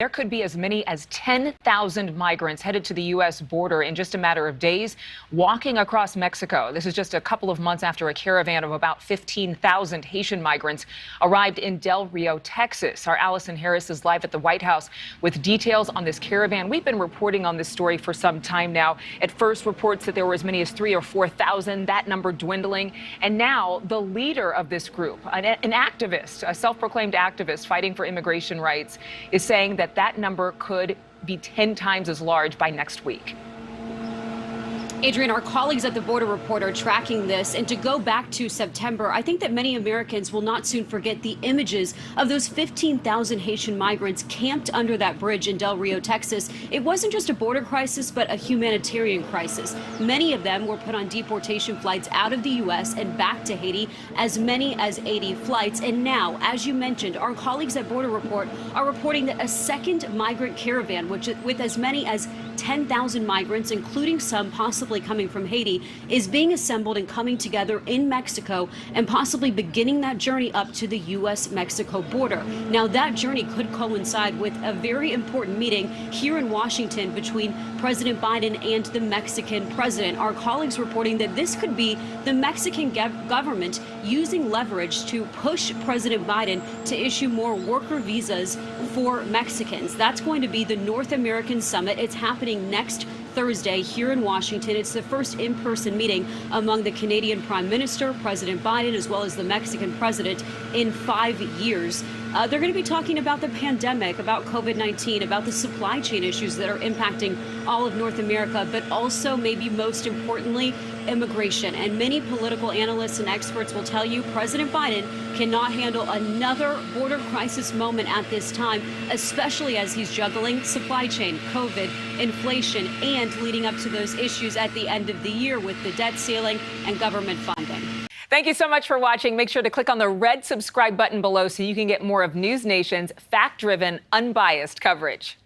There could be as many as 10,000 migrants headed to the U.S. border in just a matter of days, walking across Mexico. This is just a couple of months after a caravan of about 15,000 Haitian migrants arrived in Del Rio, Texas. Our Allison Harris is live at the White House with details on this caravan. We've been reporting on this story for some time now. At first, reports that there were as many as 3,000 or 4,000, that number dwindling. And now the leader of this group, an activist, a self-proclaimed activist fighting for immigration rights, is saying that number could be 10 times as large by next week. Adrienne, our colleagues at the Border Report are tracking this, and to go back to September, I think that many Americans will not soon forget the images of those 15,000 Haitian migrants camped under that bridge in Del Rio, Texas. It wasn't just a border crisis, but a humanitarian crisis. Many of them were put on deportation flights out of the U.S. and back to Haiti, as many as 80 flights. And now, as you mentioned, our colleagues at Border Report are reporting that a second migrant caravan, with as many as 10,000 migrants, including some possibly coming from Haiti, is being assembled and coming together in Mexico and possibly beginning that journey up to the U.S.-Mexico border. Now, that journey could coincide with a very important meeting here in Washington between President Biden and the Mexican president. Our colleagues reporting that this could be the Mexican government using leverage to push President Biden to issue more worker visas for Mexicans. That's going to be the North American Summit. It's happening next Thursday here in Washington. It's the first in-person meeting among the Canadian Prime Minister, President Biden, as well as the Mexican president in 5 years. They're going to be talking about the pandemic, about COVID-19, about the supply chain issues that are impacting all of North America, but also, maybe most importantly, immigration. And many political analysts and experts will tell you President Biden cannot handle another border crisis moment at this time, especially as he's juggling supply chain, COVID, inflation, and leading up to those issues at the end of the year with the debt ceiling and government funding. Thank you so much for watching. Make sure to click on the red subscribe button below so you can get more of NewsNation's fact-driven, unbiased coverage.